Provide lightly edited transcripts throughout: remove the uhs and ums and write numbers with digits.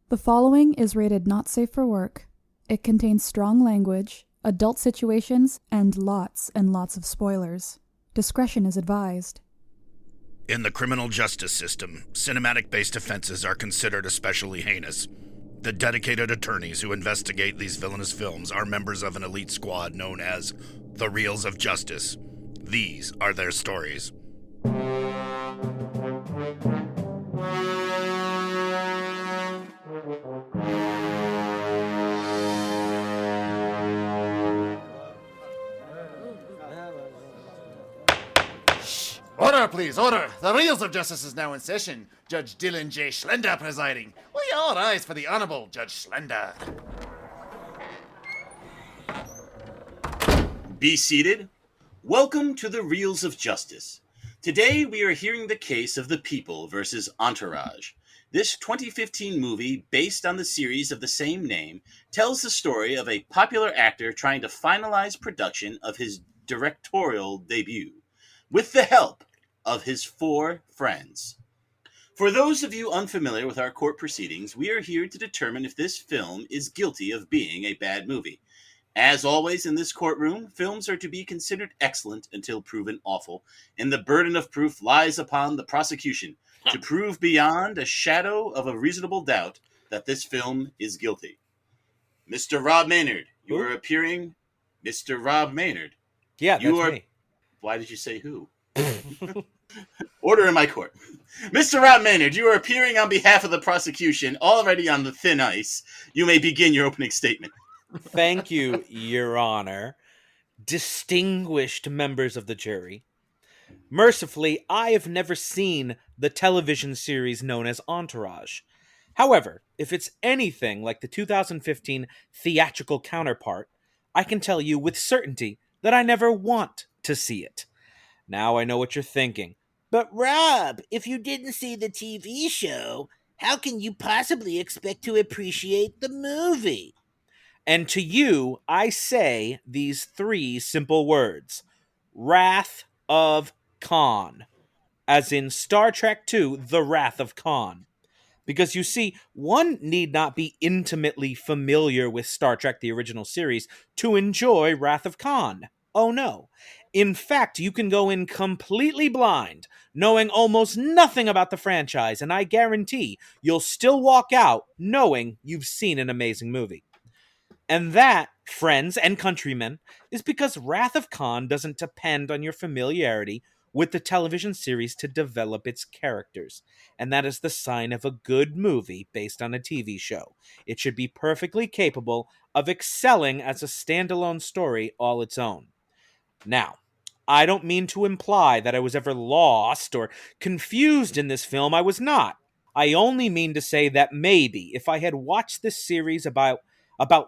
The following is rated not safe for work. It contains strong language, adult situations, and lots of spoilers. Discretion is advised. In the criminal justice system, cinematic-based offenses are considered especially heinous. The dedicated attorneys who investigate these villainous films are members of an elite squad known as the Reels of Justice. These are their stories. Order, please, order. The Reels of Justice is now in session. Judge Dylan J. Schlender presiding. Will you all rise for the Honorable Judge Schlender? Be seated. Welcome to the Reels of Justice. Today we are hearing the case of The People versus Entourage. This 2015 movie, based on the series of the same name, tells the story of a popular actor trying to finalize production of his directorial debut, with the help of his four friends. For those of you unfamiliar with our court proceedings, we are here to determine if this film is guilty of being a bad movie. As always in this courtroom, films are to be considered excellent until proven awful, and the burden of proof lies upon the prosecution to prove beyond a shadow of a reasonable doubt that this film is guilty. Mr. Robb Maynard, you are appearing... Mr. Robb Maynard. Yeah, that's me. Why did you say who? Order in my court. Mr. Robb Maynard, you are appearing on behalf of the prosecution, already on the thin ice. You may begin your opening statement. Thank you, Your Honor. Distinguished members of the jury. Mercifully, I have never seen the television series known as Entourage. However, if it's anything like the 2015 theatrical counterpart, I can tell you with certainty that I never want to see it. Now I know what you're thinking. But Rob, if you didn't see the TV show, how can you possibly expect to appreciate the movie? And to you, I say these three simple words. Wrath of Khan. As in Star Trek II, The Wrath of Khan. Because you see, one need not be intimately familiar with Star Trek the original series to enjoy Wrath of Khan. Oh no. In fact, you can go in completely blind, knowing almost nothing about the franchise, and I guarantee you'll still walk out knowing you've seen an amazing movie. And that, friends and countrymen, is because Wrath of Khan doesn't depend on your familiarity with the television series to develop its characters. And that is the sign of a good movie based on a TV show. It should be perfectly capable of excelling as a standalone story all its own. Now, I don't mean to imply that I was ever lost or confused in this film. I was not. I only mean to say that maybe if I had watched this series about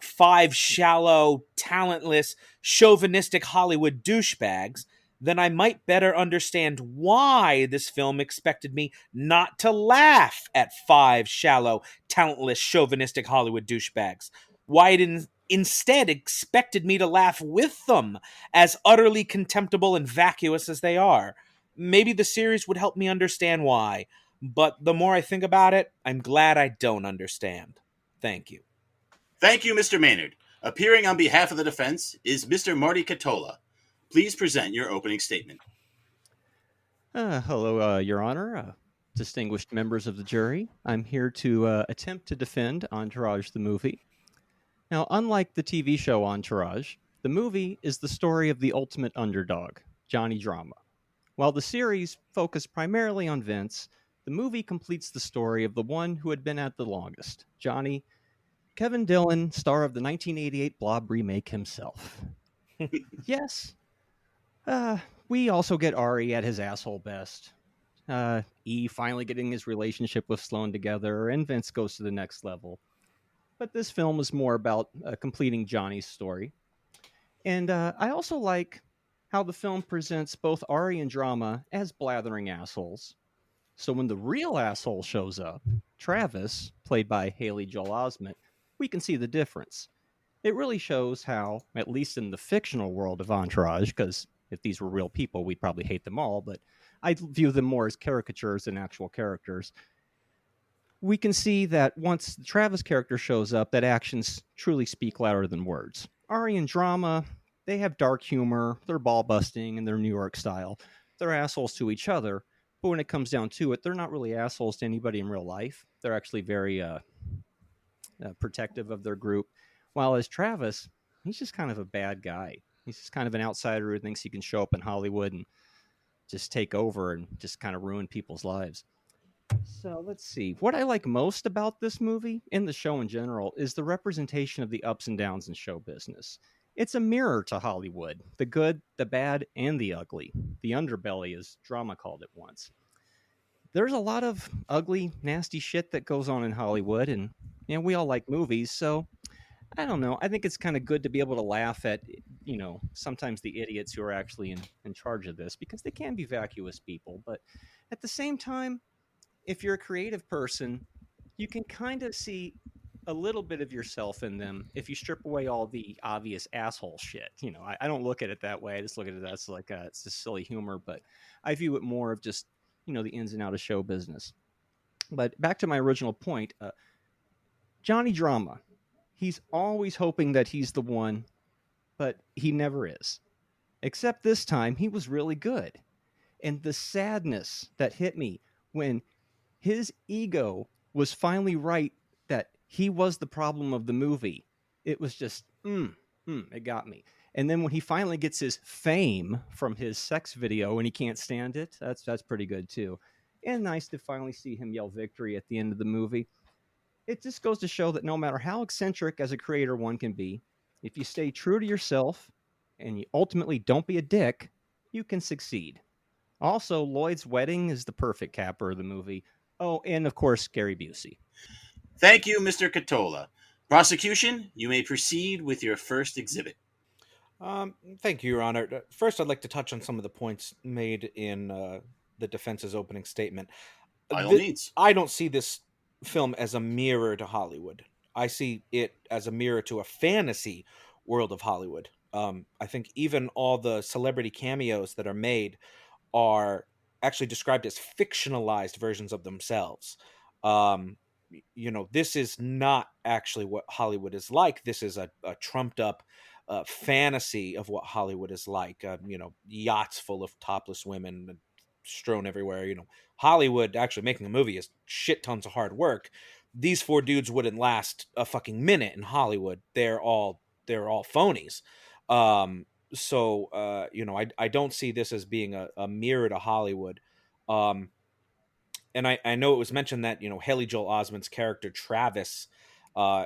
five shallow, talentless, chauvinistic Hollywood douchebags, then I might better understand why this film expected me not to laugh at five shallow, talentless, chauvinistic Hollywood douchebags. Why it instead expected me to laugh with them, as utterly contemptible and vacuous as they are. Maybe the series would help me understand why, but the more I think about it, I'm glad I don't understand. Thank you. Thank you, Mr. Maynard. Appearing on behalf of the defense is Mr. Marty Ketola. Please present your opening statement. Hello, Your Honor, distinguished members of the jury. I'm here to attempt to defend Entourage the movie. Now, unlike the TV show Entourage, the movie is the story of the ultimate underdog, Johnny Drama. While the series focused primarily on Vince, the movie completes the story of the one who had been at the longest, Johnny, Kevin Dillon, star of the 1988 Blob remake himself. Yes. We also get Ari at his asshole best. E finally getting his relationship with Sloane together, and Vince goes to the next level. But this film is more about completing Johnny's story. And I also like how the film presents both Ari and Drama as blathering assholes. So when the real asshole shows up, Travis, played by Haley Joel Osment, we can see the difference. It really shows how, at least in the fictional world of Entourage, because if these were real people, we'd probably hate them all, but I view them more as caricatures than actual characters. we can see that once the Travis character shows up, that actions truly speak louder than words. Ari and Drama, they have dark humor, they're ball busting, and they're New York style. They're assholes to each other, but when it comes down to it, they're not really assholes to anybody in real life. They're actually very protective of their group. While as Travis, he's just kind of a bad guy. He's just kind of an outsider who thinks he can show up in Hollywood and just take over and just kind of ruin people's lives. So let's see. What I like most about this movie and the show in general is the representation of the ups and downs in show business. It's a mirror to Hollywood, the good, the bad, and the ugly. The underbelly, as Drama called it once. There's a lot of ugly, nasty shit that goes on in Hollywood, and we all like movies, so I don't know. I think it's kind of good to be able to laugh at, sometimes the idiots who are actually in charge of this, because they can be vacuous people. But at the same time, if you're a creative person, you can kind of see a little bit of yourself in them if you strip away all the obvious asshole shit. I don't look at it that way. I just look at it as like it's just silly humor, but I view it more of just, the ins and outs of show business. But back to my original point, Johnny Drama, he's always hoping that he's the one, but he never is. Except this time, he was really good. And the sadness that hit me when his ego was finally right that he was the problem of the movie. It was just, it got me. And then when he finally gets his fame from his sex video and he can't stand it, that's pretty good too. And nice to finally see him yell victory at the end of the movie. It just goes to show that no matter how eccentric as a creator one can be, if you stay true to yourself and you ultimately don't be a dick, you can succeed. Also, Lloyd's wedding is the perfect capper of the movie. Oh, and of course, Gary Busey. Thank you, Mr. Ketola. Prosecution, you may proceed with your first exhibit. Thank you, Your Honor. First, I'd like to touch on some of the points made in the defense's opening statement. By all means. I don't see this film as a mirror to Hollywood. I see it as a mirror to a fantasy world of Hollywood. I think even all the celebrity cameos that are made are actually described as fictionalized versions of themselves. This is not actually what Hollywood is like. This is a trumped up fantasy of what Hollywood is like. Yachts full of topless women strewn everywhere. Hollywood actually making a movie is shit tons of hard work. These four dudes wouldn't last a fucking minute in Hollywood. They're all phonies. I don't see this as being a mirror to Hollywood. And I know it was mentioned that, Haley Joel Osment's character, Travis,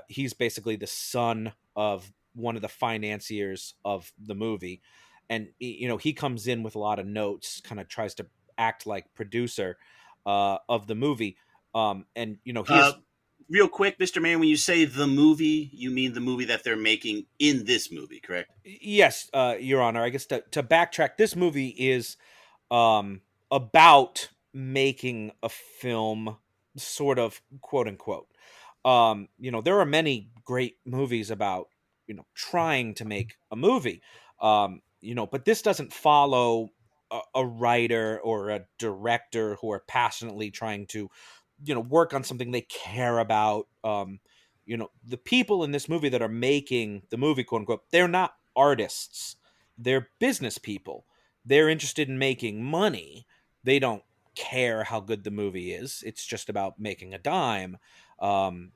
he's basically the son of one of the financiers of the movie. And, he comes in with a lot of notes, kind of tries to act like producer of the movie. Real quick, Mr. Mayor, when you say the movie, you mean the movie that they're making in this movie, correct? Yes, Your Honor. I guess to backtrack, this movie is about making a film, sort of, quote unquote. There are many great movies about, trying to make a movie, but this doesn't follow a writer or a director who are passionately trying to, work on something they care about. The people in this movie that are making the movie, quote unquote, they're not artists. They're business people. They're interested in making money. They don't care how good the movie is. It's just about making a dime. The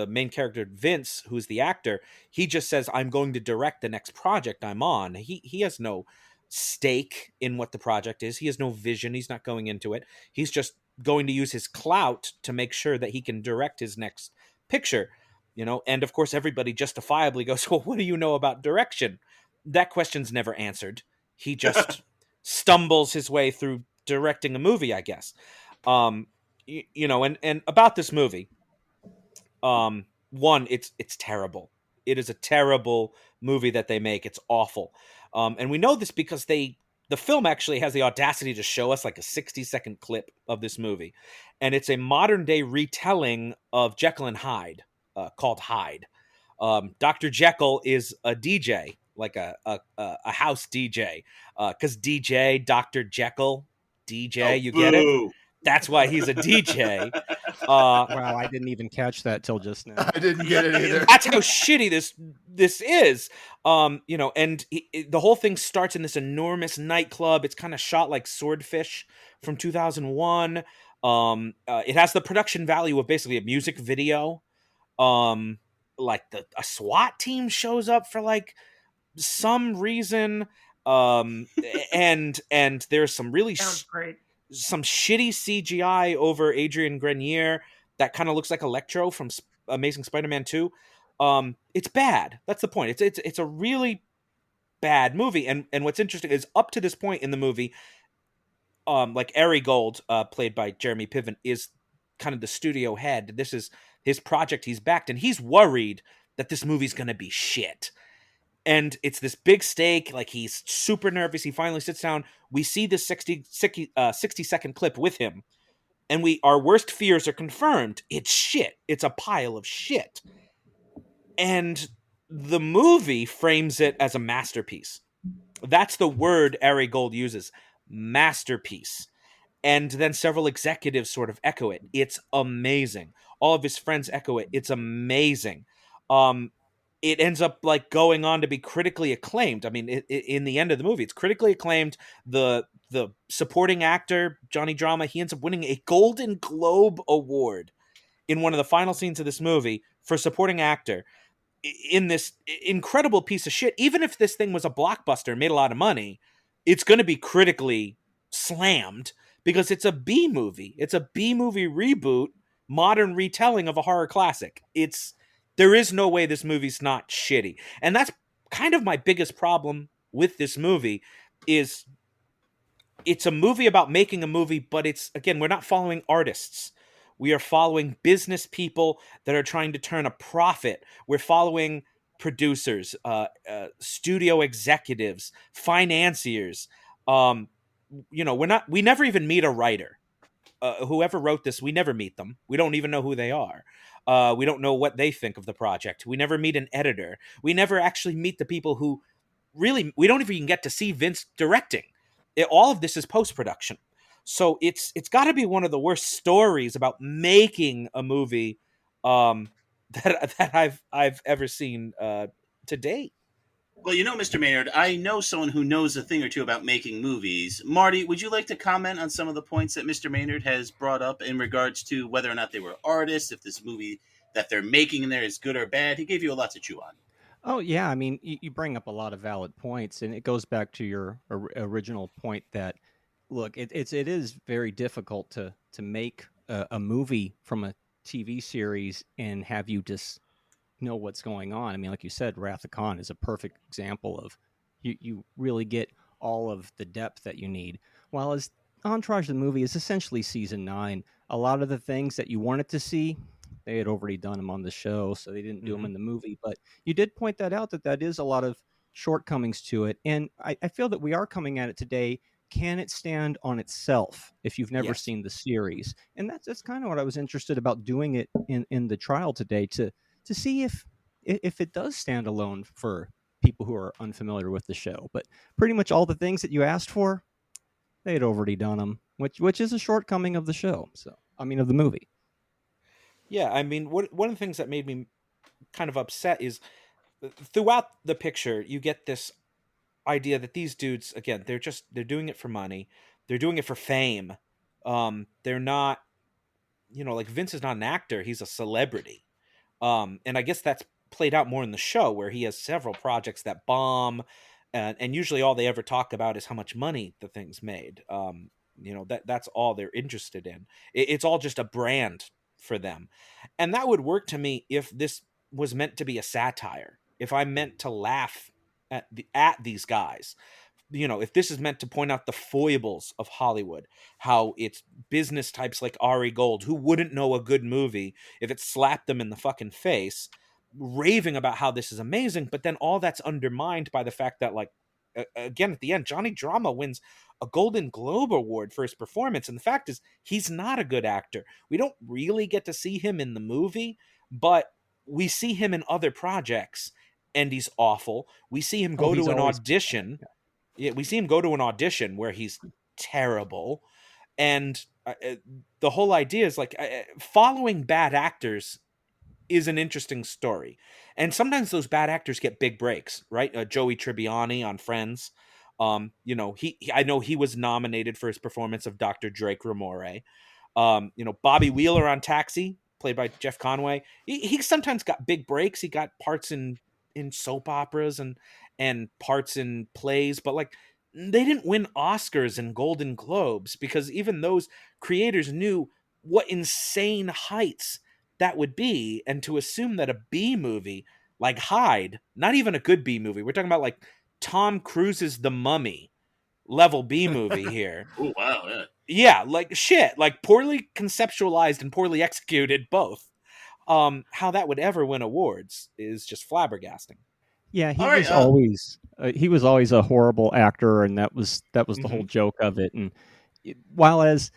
main character, Vince, who's the actor, he just says, I'm going to direct the next project I'm on. He has no stake in what the project is. He has no vision. He's not going into it. He's just going to use his clout to make sure that he can direct his next picture. And of course everybody justifiably goes, well, what do you know about direction? That question's never answered. He just stumbles his way through directing a movie, I guess. And about this movie, one, it's terrible. It is a terrible movie that they make. It's awful. And we know this because the film actually has the audacity to show us like a 60-second clip of this movie. And it's a modern day retelling of Jekyll and Hyde, called Hyde. Dr. Jekyll is a DJ, like a house DJ, because DJ, Dr. Jekyll, DJ, you get it? That's why he's a DJ. Wow, I didn't even catch that till just now. I didn't get it either. That's how shitty this is. And the whole thing starts in this enormous nightclub. It's kind of shot like Swordfish from 2001. It has the production value of basically a music video. Like a SWAT team shows up for like some reason. And there's some really Sounds great. some shitty CGI over Adrian Grenier that kind of looks like Electro from Amazing Spider-Man 2. It's bad. That's the point. It's a really bad movie. And what's interesting is up to this point in the movie, like Ari Gold, played by Jeremy Piven, is kind of the studio head. This is his project he's backed, and he's worried that this movie's going to be shit. And it's this big stake. Like, he's super nervous. He finally sits down. We see this 60-second clip with him, and our worst fears are confirmed. It's shit. It's a pile of shit. And the movie frames it as a masterpiece. That's the word Ari Gold uses, masterpiece. And then several executives sort of echo it. It's amazing. All of his friends echo it. It's amazing. It ends up like going on to be critically acclaimed. I mean, in the end of the movie, it's critically acclaimed. The supporting actor, Johnny Drama, he ends up winning a Golden Globe Award in one of the final scenes of this movie for supporting actor in this incredible piece of shit. Even if this thing was a blockbuster and made a lot of money, it's going to be critically slammed because it's a B movie. It's a B movie reboot, modern retelling of a horror classic. There is no way this movie's not shitty. And that's kind of my biggest problem with this movie is it's a movie about making a movie, but we're not following artists. We are following business people that are trying to turn a profit. We're following producers, studio executives, financiers. We never even meet a writer. Whoever wrote this, we never meet them. We don't even know who they are. We don't know what they think of the project. We never meet an editor. We never actually meet the people who really, we don't even get to see Vince directing. All of this is post-production. So it's got to be one of the worst stories about making a movie that I've ever seen to date. Well, Mr. Maynard, I know someone who knows a thing or two about making movies. Marty, would you like to comment on some of the points that Mr. Maynard has brought up in regards to whether or not they were artists, if this movie that they're making in there is good or bad? He gave you a lot to chew on. Oh, yeah. I mean, you bring up a lot of valid points, and it goes back to your original point that, look, it is very difficult to make a movie from a TV series and have you just know what's going on. I mean, like you said, Wrath of Khan is a perfect example of you really get all of the depth that you need. While as Entourage the movie is essentially season 9, a lot of the things that you wanted to see, they had already done them on the show, so they didn't do them in the movie. But you did point that out, that is a lot of shortcomings to it. And I feel that we are coming at it today. Can it stand on itself if you've never seen the series? And that's kind of what I was interested about doing it in the trial today, to see if it does stand alone for people who are unfamiliar with the show. But pretty much all the things that you asked for, they had already done them, which is a shortcoming of the show. So, I mean, of the movie. Yeah, I mean, one of the things that made me kind of upset is throughout the picture, you get this idea that these dudes, again, they're doing it for money. They're doing it for fame. They're not, like Vince is not an actor. He's a celebrity. And I guess that's played out more in the show where he has several projects that bomb, and usually all they ever talk about is how much money the thing's made. That's all they're interested in. It's all just a brand for them. And that would work to me if this was meant to be a satire. If I meant to laugh at these guys. If this is meant to point out the foibles of Hollywood, how it's business types like Ari Gold, who wouldn't know a good movie if it slapped them in the fucking face, raving about how this is amazing, but then all that's undermined by the fact that, like, again, at the end, Johnny Drama wins a Golden Globe Award for his performance, and the fact is, he's not a good actor. We don't really get to see him in the movie, but we see him in other projects, and he's awful. We see him go to an audition. Yeah, we see him go to an audition where he's terrible. And the whole idea is like following bad actors is an interesting story. And sometimes those bad actors get big breaks, right? Joey Tribbiani on Friends. You know, I know he was nominated for his performance of Dr. Drake Ramore. You know, Bobby Wheeler on Taxi, played by Jeff Conway. He sometimes got big breaks. He got parts in soap operas and parts in plays, but like they didn't win Oscars and Golden Globes because even those creators knew what insane heights that would be. And to assume that a B movie like Hyde, not even a good B movie, we're talking about like Tom Cruise's The Mummy level B movie here. Oh, wow. Yeah. Yeah, like shit, like poorly conceptualized and poorly executed both. How that would ever win awards is just flabbergasting. Yeah, he All was always a horrible actor, and that was the whole joke of it. And while as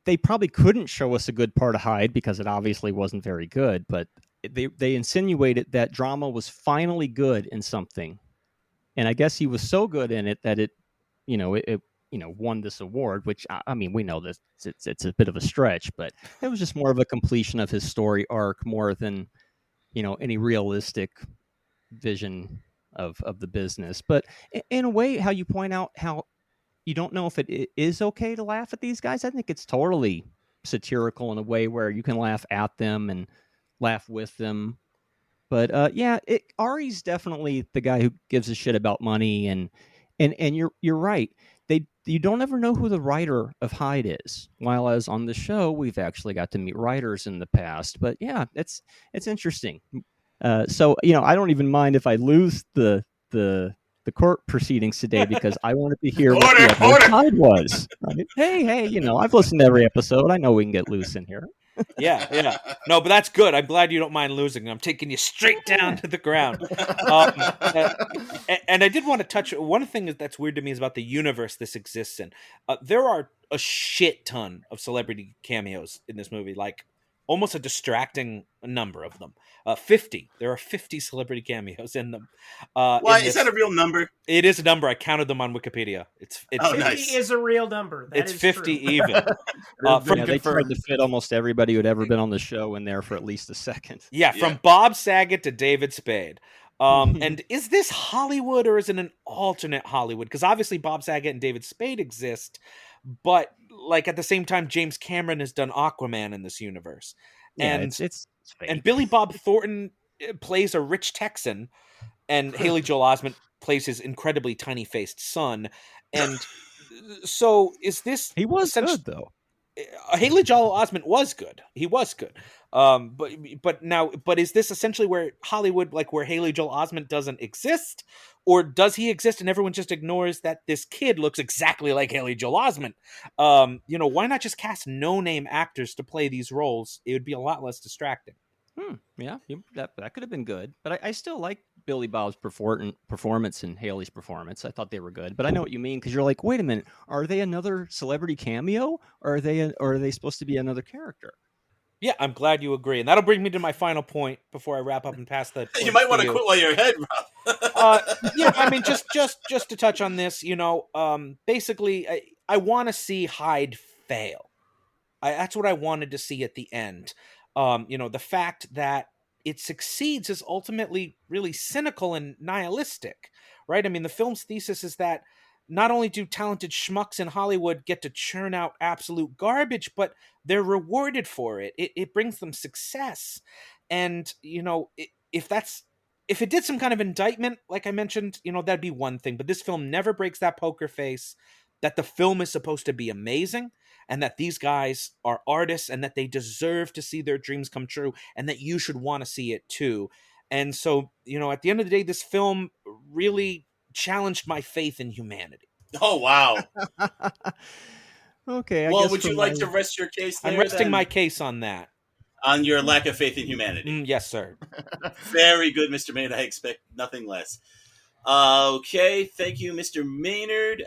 they probably couldn't show us a good part of Hyde because it obviously wasn't very good, but they insinuated that drama was finally good in something, and I guess he was so good in it that it won this award. Which I mean, we know this it's a bit of a stretch, but it was just more of a completion of his story arc more than any realistic vision of the business. But in a way, how you point out how you don't know if it is okay to laugh at these guys, I think it's totally satirical in a way where you can laugh at them and laugh with them. But Ari's definitely the guy who gives a shit about money, and you're right. You don't ever know who the writer of Hyde is. While as on the show, we've actually got to meet writers in the past. But yeah, it's interesting. So I don't even mind if I lose the court proceedings today because I wanted to hear what the Hyde was. Right? Hey, I've listened to every episode. I know we can get loose in here. Yeah. No, but that's good. I'm glad you don't mind losing. I'm taking you straight down to the ground. And I did want to touch one thing that's weird to me is about the universe this exists in. There are a shit ton of celebrity cameos in this movie, like almost a distracting number of them. 50. There are 50 celebrity cameos in them. Why is that a real number? It is a number. I counted them on Wikipedia. It's nice. 50 is a real number. It's 50 true. Even. They tried to fit almost everybody who'd ever been on the show in there for at least a second. Yeah, from Bob Saget to David Spade. And is this Hollywood or is it an alternate Hollywood? Because obviously Bob Saget and David Spade exist, but like at the same time, James Cameron has done Aquaman in this universe. Yeah, and it's fake. And Billy Bob Thornton plays a rich Texan, and Haley Joel Osment plays his incredibly tiny-faced son. And so is this... He was good, though. Haley Joel Osment was good. He was good. But is this essentially where Hollywood, like where Haley Joel Osment doesn't exist? Or does he exist and everyone just ignores that this kid looks exactly like Haley Joel Osment? Why not just cast no-name actors to play these roles? It would be a lot less distracting. Yeah, that could have been good. But I still like Billy Bob's performance and Haley's performance. I thought they were good. But I know what you mean, because you're like, wait a minute, are they another celebrity cameo? Or are they supposed to be another character? Yeah, I'm glad you agree. And that'll bring me to my final point before I wrap up and pass the... You might want to quit while you're ahead, Rob. Yeah, I mean, just to touch on this, basically, I want to see Hyde fail. That's what I wanted to see at the end. The fact that it succeeds is ultimately really cynical and nihilistic, right? I mean, the film's thesis is that not only do talented schmucks in Hollywood get to churn out absolute garbage, but they're rewarded for it. It brings them success. And, if it did some kind of indictment, like I mentioned, that'd be one thing. But this film never breaks that poker face that the film is supposed to be amazing and that these guys are artists and that they deserve to see their dreams come true and that you should want to see it too. And so, at the end of the day, this film really challenged my faith in humanity. Oh, wow. Okay. Well, would you like to rest your case there? I'm resting my case on that. On your lack of faith in humanity. Yes, sir. Very good, Mr. Maynard. I expect nothing less. Okay, thank you, Mr. Maynard.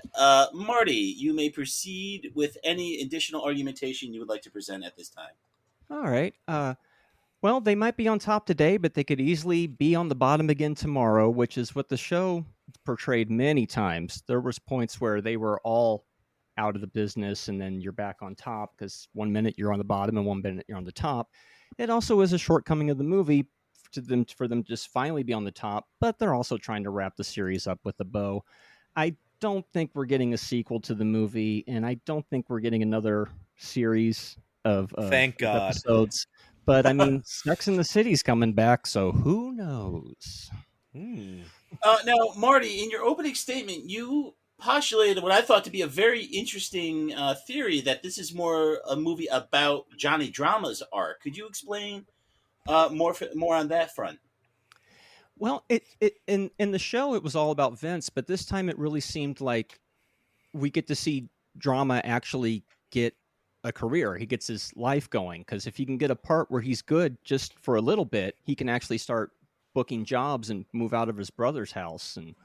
Marty, you may proceed with any additional argumentation you would like to present at this time. All right. Well, they might be on top today, but they could easily be on the bottom again tomorrow, which is what the show portrayed many times. There was points where they were all out of the business and then you're back on top because 1 minute you're on the bottom and 1 minute you're on the top. It also is a shortcoming of the movie for them to just finally be on the top, but they're also trying to wrap the series up with a bow. I don't think we're getting a sequel to the movie, and I don't think we're getting another series of Thank God. episodes. But I mean, Sex and the City's coming back, so who knows? Now, Marty, in your opening statement, you postulated what I thought to be a very interesting theory that this is more a movie about Johnny Drama's arc. Could you explain more on that front? Well, in the show it was all about Vince, but this time it really seemed like we get to see Drama actually get a career. He gets his life going, because if he can get a part where he's good just for a little bit, he can actually start booking jobs and move out of his brother's house and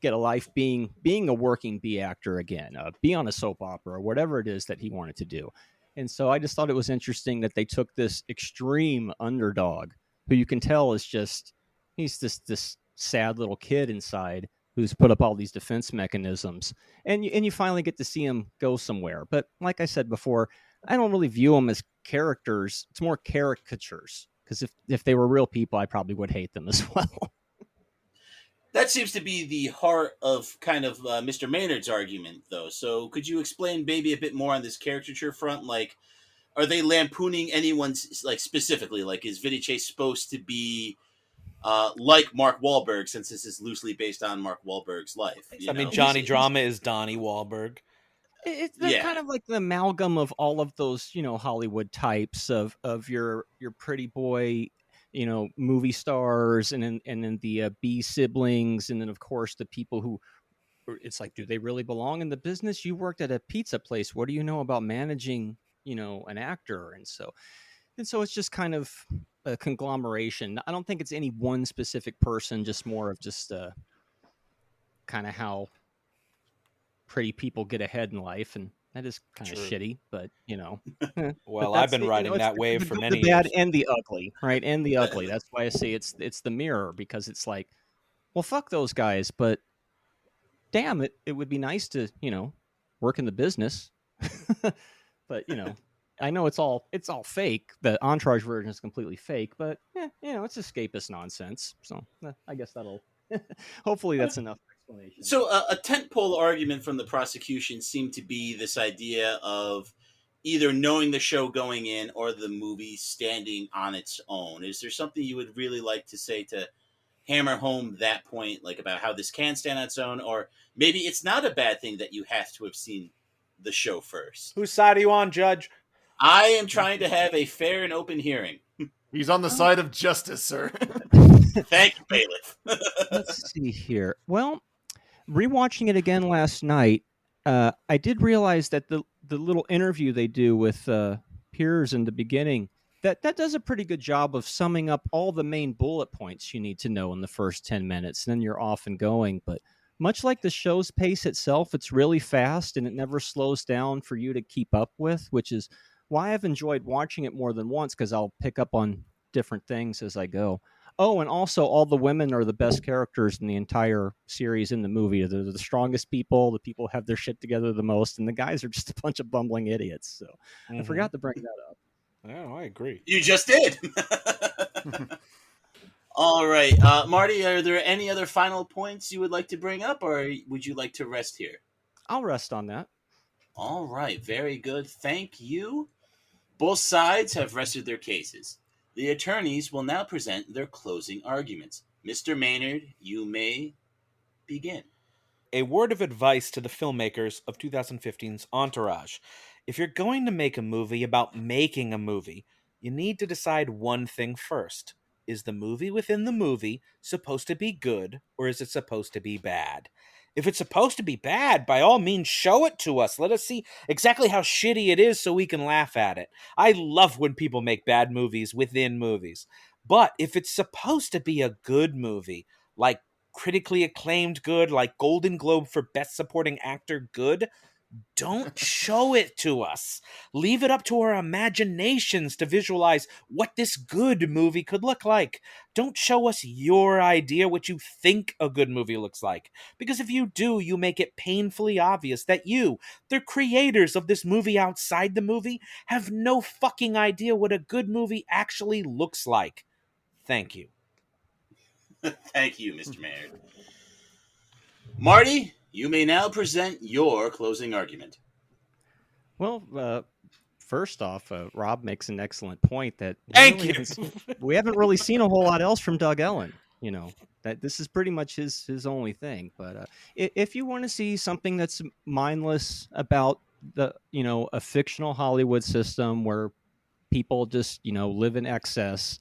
get a life being a working B actor again, be on a soap opera or whatever it is that he wanted to do. And so I just thought it was interesting that they took this extreme underdog who you can tell is just, he's this sad little kid inside who's put up all these defense mechanisms, and you finally get to see him go somewhere. But like I said before, I don't really view them as characters. It's more caricatures, because if they were real people, I probably would hate them as well. That seems to be the heart of kind of Mr. Maynard's argument, though. So could you explain maybe a bit more on this caricature front? Like, are they lampooning anyone's, like, specifically? Like, is Vinny Chase supposed to be like Mark Wahlberg, since this is loosely based on Mark Wahlberg's life? I mean, Johnny Drama is Donnie Wahlberg. It's kind of like the amalgam of all of those, Hollywood types of your pretty boy, movie stars, and then the B siblings, and then of course the people who, it's like, do they really belong in the business? You worked at a pizza place. What do you know about managing, an actor? And so it's just kind of a conglomeration. I don't think it's any one specific person, just more of just kind of how pretty people get ahead in life, and that is kind of shitty, but well, I've been riding that wave for many years. The bad and the ugly, right? And the ugly. That's why I say it's the mirror, because it's like, well, fuck those guys, but damn, it would be nice to work in the business. But I know it's all fake. The Entourage version is completely fake, but it's escapist nonsense. So I guess that'll hopefully that's enough explanation. So a tentpole argument from the prosecution seemed to be this idea of either knowing the show going in or the movie standing on its own. Is there something you would really like to say to hammer home that point, like about how this can stand on its own, or maybe it's not a bad thing that you have to have seen the show first? Whose side are you on, Judge? I am trying to have a fair and open hearing. He's on the side of justice, sir. Thank you, bailiff. Let's see here. Well, rewatching it again last night, I did realize that the little interview they do with Piers in the beginning, that does a pretty good job of summing up all the main bullet points you need to know in the first 10 minutes. And then you're off and going. But much like the show's pace itself, it's really fast and it never slows down for you to keep up with, which is why I've enjoyed watching it more than once, because I'll pick up on different things as I go. Oh, and also all the women are the best characters in the entire series in the movie. They're the strongest people. The people have their shit together the most, and the guys are just a bunch of bumbling idiots. So I forgot to bring that up. Oh, I agree. You just did. All right. Marty, are there any other final points you would like to bring up, or would you like to rest here? I'll rest on that. All right. Very good. Thank you. Both sides have rested their cases. The attorneys will now present their closing arguments. Mr. Maynard, you may begin. A word of advice to the filmmakers of 2015's Entourage. If you're going to make a movie about making a movie, you need to decide one thing first. Is the movie within the movie supposed to be good, or is it supposed to be bad? If it's supposed to be bad, by all means, show it to us. Let us see exactly how shitty it is so we can laugh at it. I love when people make bad movies within movies. But if it's supposed to be a good movie, like critically acclaimed good, like Golden Globe for Best Supporting Actor good, Don't show it to us. Leave it up to our imaginations to visualize what this good movie could look like. Don't show us your idea what you think a good movie looks like. Because if you do, you make it painfully obvious that you, the creators of this movie outside the movie, have no fucking idea what a good movie actually looks like. Thank you. Thank you, Mr. Maynard. Marty, you may now present your closing argument. Well, first off, Rob makes an excellent point that we haven't really seen a whole lot else from Doug Ellin. You know, that this is pretty much his only thing. But if you want to see something that's mindless about a fictional Hollywood system where people just, live in excess,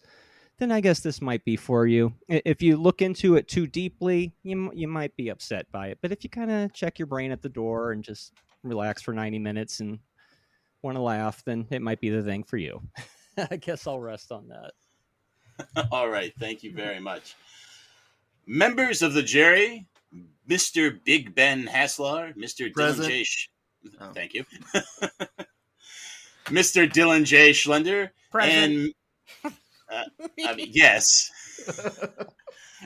then I guess this might be for you. If you look into it too deeply, you might be upset by it. But if you kind of check your brain at the door and just relax for 90 minutes and want to laugh, then it might be the thing for you. I guess I'll rest on that. All right. Thank you very much. Members of the jury, Mr. Big Ben Haslar, Mr. Dylan J. Thank you. Mr. Dylan J. Schlender, Present. and yes,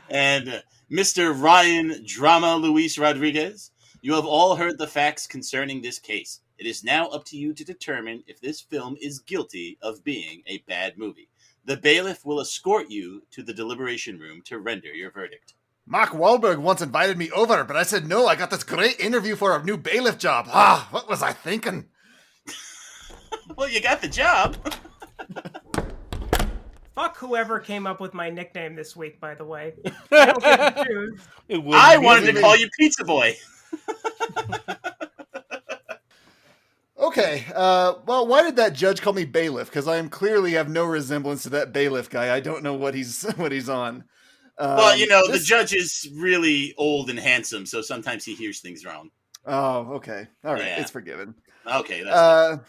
and Mr. Ryan Drama Luis Rodriguez, you have all heard the facts concerning this case. It is now up to you to determine if this film is guilty of being a bad movie. The bailiff will escort you to the deliberation room to render your verdict. Mark Wahlberg once invited me over, but I said no. I got this great interview for a new bailiff job. What was I thinking? Well, you got the job. Fuck whoever came up with my nickname this week, by the way. I don't get to choose. I wanted to call you Pizza Boy. Okay, well, why did that judge call me bailiff? Because I clearly have no resemblance to that bailiff guy. I don't know what he's on. Well, the judge is really old and handsome, so sometimes he hears things wrong. Oh, okay. All right, Yeah. It's forgiven. Okay, that's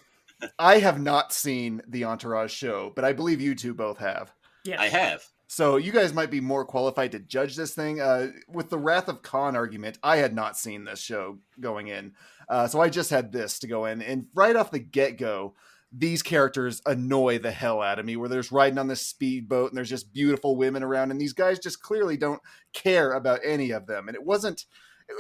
I have not seen the Entourage show, but I believe you two both have. Yes. I have. So you guys might be more qualified to judge this thing. With the Wrath of Khan argument, I had not seen this show going in. So I just had this to go in. And right off the get-go, these characters annoy the hell out of me, where there's riding on this speedboat and there's just beautiful women around. And these guys just clearly don't care about any of them. And it wasn't...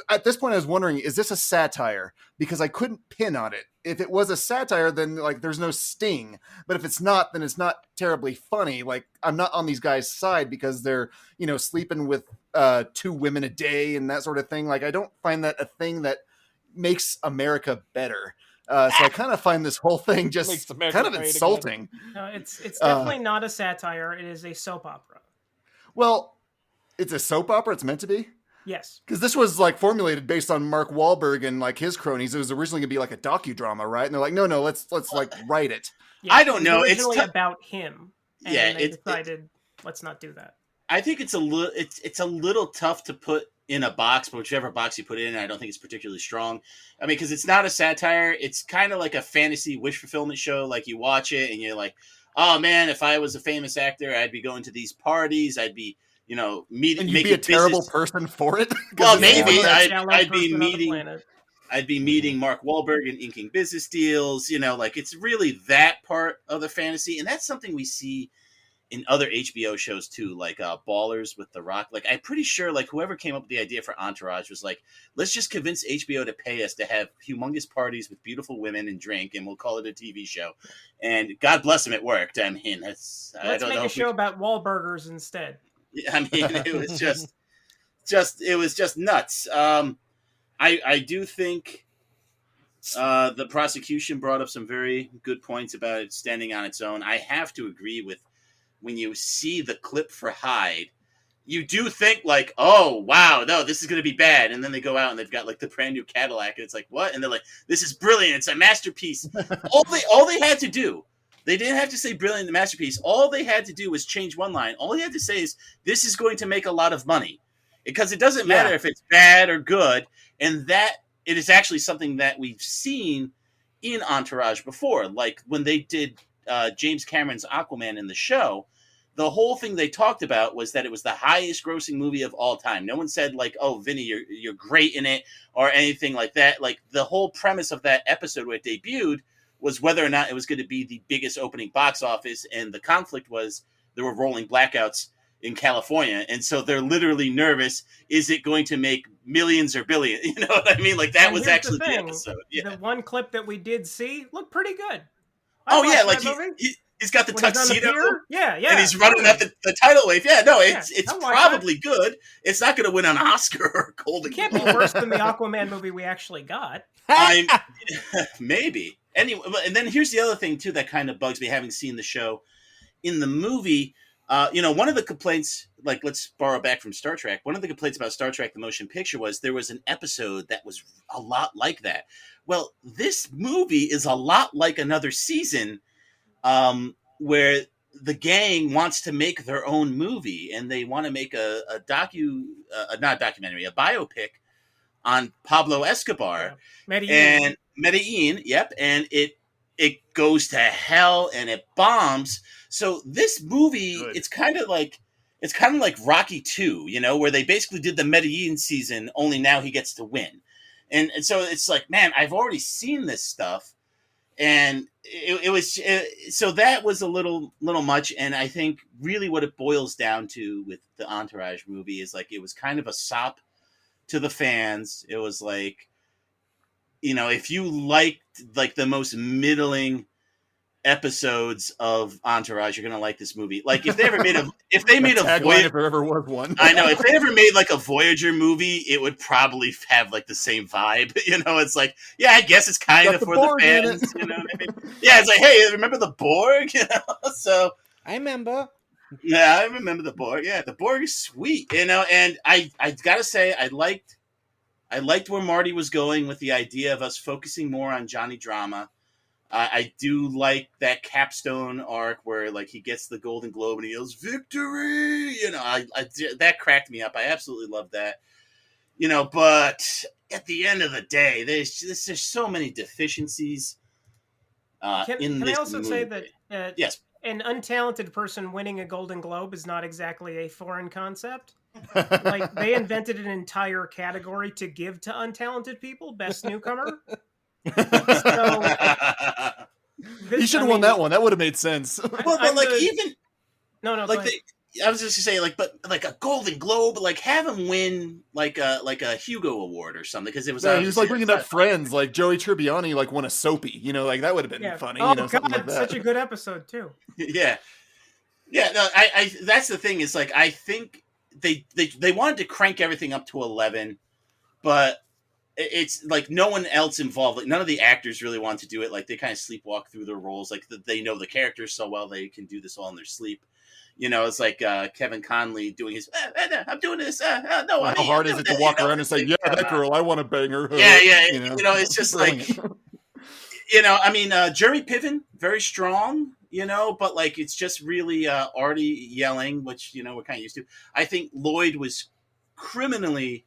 At this point, I was wondering, is this a satire? Because I couldn't pin on it. If it was a satire, then there's no sting. But if it's not, then it's not terribly funny. I'm not on these guys' side because they're, sleeping with 2 women a day and that sort of thing. I don't find that a thing that makes America better. So I kind of find this whole thing just kind of insulting. No, it's definitely not a satire. It is a soap opera. Well, it's a soap opera. It's meant to be. Yes. Because this was formulated based on Mark Wahlberg and his cronies. It was originally going to be a docudrama, right? And they're like, no, let's write it. Yeah, I don't know. It's originally about him. And Yeah, they decided, let's not do that. I think it's a little tough to put in a box, but whichever box you put it in, I don't think it's particularly strong. I mean, because it's not a satire. It's kind of like a fantasy wish fulfillment show. You watch it and you're like, oh man, if I was a famous actor, I'd be going to these parties. I'd be, meeting. And you'd be a terrible person for it. Well, maybe I'd be meeting Mark Wahlberg and inking business deals. It's really that part of the fantasy, and that's something we see in other HBO shows too, like Ballers with The Rock. I'm pretty sure whoever came up with the idea for Entourage was let's just convince HBO to pay us to have humongous parties with beautiful women and drink, and we'll call it a TV show. And God bless them, it worked. I mean, let's make a show about Wahlburgers instead. I mean, it was just nuts. I do think the prosecution brought up some very good points about it standing on its own. I have to agree with when you see the clip for Hyde, you do think oh wow, no, this is going to be bad. And then they go out and they've got the brand new Cadillac, and it's what? And they're like, this is brilliant. It's a masterpiece. all they had to do. They didn't have to say brilliant, the masterpiece. All they had to do was change one line. All he had to say is, this is going to make a lot of money. Because it doesn't matter if it's bad or good. And that it is actually something that we've seen in Entourage before. When they did James Cameron's Aquaman in the show, the whole thing they talked about was that it was the highest grossing movie of all time. No one said like, "Oh, Vinny, you're great in it," or anything like that. Like the whole premise of that episode when it debuted was whether or not it was going to be the biggest opening box office, and the conflict was there were rolling blackouts in California, and so they're literally nervous. Is it going to make millions or billions? You know what I mean? Like that was actually the episode. Yeah. The one clip that we did see looked pretty good. Like he's got the when tuxedo. Yeah. And he's running at the tidal wave. Yeah, no, it's probably good. It's not going to win an Oscar or a Golden Globe. It can't be worse than the Aquaman movie we actually got. Maybe. Anyway, and then here's the other thing, too, that kind of bugs me, having seen the show. In the movie, one of the complaints, like, let's borrow back from Star Trek. One of the complaints about Star Trek, the motion picture, was there was an episode that was a lot like that. Well, this movie is a lot like another season where the gang wants to make their own movie, and they want to make a biopic on Pablo Escobar. Medellin. Medellin, yep. And it goes to hell and it bombs. So this movie, it's kind of like Rocky 2, where they basically did the Medellin season, only now he gets to win. And so it's like, man, I've already seen this stuff. And it was so that was a little much. And I think really what it boils down to with the Entourage movie is like it was kind of a sop to the fans. It was like, if you liked like the most middling episodes of Entourage, you're gonna like this movie. Like if they made a Voyager, if there ever was one. I know if they ever made like a Voyager movie, it would probably have like the same vibe. It's like, yeah, I guess it's kind of for the fans. You know what I mean? Yeah, it's like, hey, remember the Borg? So I remember. Yeah, I remember the Borg. Yeah, the Borg is sweet. And I gotta say, I liked where Marty was going with the idea of us focusing more on Johnny Drama. I do like that capstone arc where like he gets the Golden Globe and he yells victory. That cracked me up. I absolutely love that. But at the end of the day, there's so many deficiencies in this movie. Can I also say that yes, an untalented person winning a Golden Globe is not exactly a foreign concept. Like they invented an entire category to give to untalented people, best newcomer. So, he should have won that one. That would have made sense. Well, but like I was just gonna say but a Golden Globe, like have him win like a Hugo Award or something, because it was. Yeah, he was like bringing up friends, like Joey Tribbiani, like won a Soapy. Like that would have been funny. Oh God, like such a good episode too. Yeah. No, I that's the thing is like I think they wanted to crank everything up to 11, but it's like no one else involved. Like none of the actors really want to do it. Like they kind of sleepwalk through their roles. Like they know the characters so well they can do this all in their sleep. It's like Kevin Conley doing his. I'm doing this. No, how hard is it to walk around and say, "Yeah, that girl, I want to bang her"? Yeah. It's just like, Jeremy Piven, very strong. But like it's just really Artie yelling, which we're kind of used to. I think Lloyd was criminally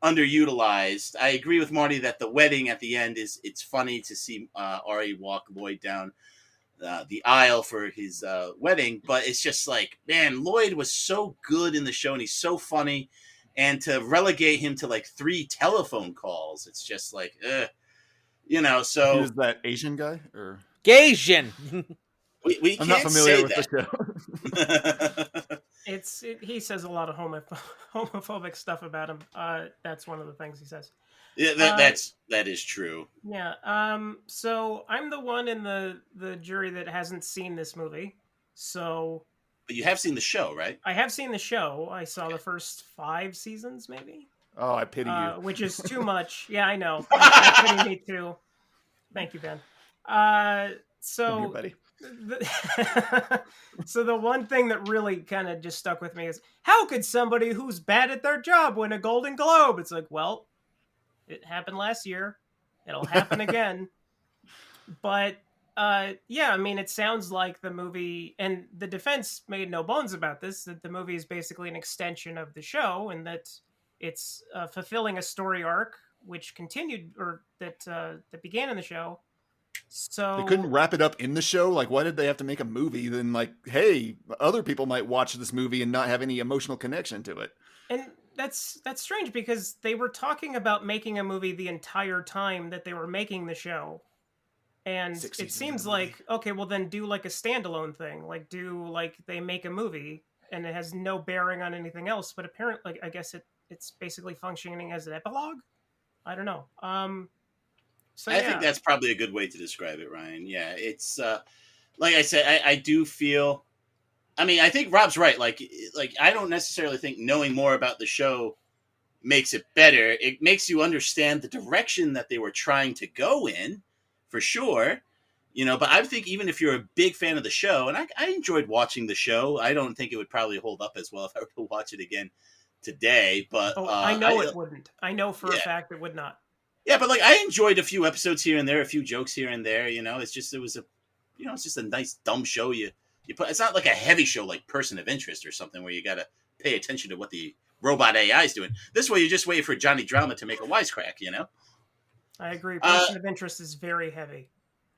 underutilized. I agree with Marty that the wedding at the end it's funny to see Ari walk Lloyd down the aisle for his wedding, but it's just like, man, Lloyd was so good in the show and he's so funny, and to relegate him to like 3 telephone calls, it's just like, so is that Asian guy or Gaysian? We I'm can't not familiar say with that. the show. He says a lot of homophobic stuff about him. That's one of the things he says. Yeah, that is true. Yeah. So I'm the one in the jury that hasn't seen this movie. So. But you have seen the show, right? I have seen the show. I saw the first 5 seasons, maybe. Oh, I pity you. Which is too much. Yeah, I know. I pity me too. Thank you, Ben. So. Here, buddy. So the one thing that really kind of just stuck with me is, how could somebody who's bad at their job win a Golden Globe? It's like, well, it happened last year. It'll happen again. But it sounds like the movie, and the defense made no bones about this, that the movie is basically an extension of the show, and that it's fulfilling a story arc which continued, or that began in the show, So They couldn't wrap it up in the show. Like, why did they have to make a movie? Then, like, hey, other people might watch this movie and not have any emotional connection to it. And that's strange because they were talking about making a movie the entire time that they were making the show. And it seems like, okay, well then do like a standalone thing. Like do like they make a movie and it has no bearing on anything else, but apparently like, I guess it's basically functioning as an epilogue. I don't know. So I think that's probably a good way to describe it, Ryan. Yeah, it's like I said, I do feel. I mean, I think Rob's right. Like I don't necessarily think knowing more about the show makes it better. It makes you understand the direction that they were trying to go in, for sure. You know, but I think even if you're a big fan of the show, and I enjoyed watching the show, I don't think it would probably hold up as well if I were to watch it again today. But I know it wouldn't. I know for a fact it would not. Yeah, but like I enjoyed a few episodes here and there, a few jokes here and there. You know, it's just it's just a nice dumb show. You put. It's not like a heavy show like Person of Interest or something where you got to pay attention to what the robot AI is doing. This way, you just wait for Johnny Drama to make a wisecrack. You know. I agree. Person of Interest is very heavy.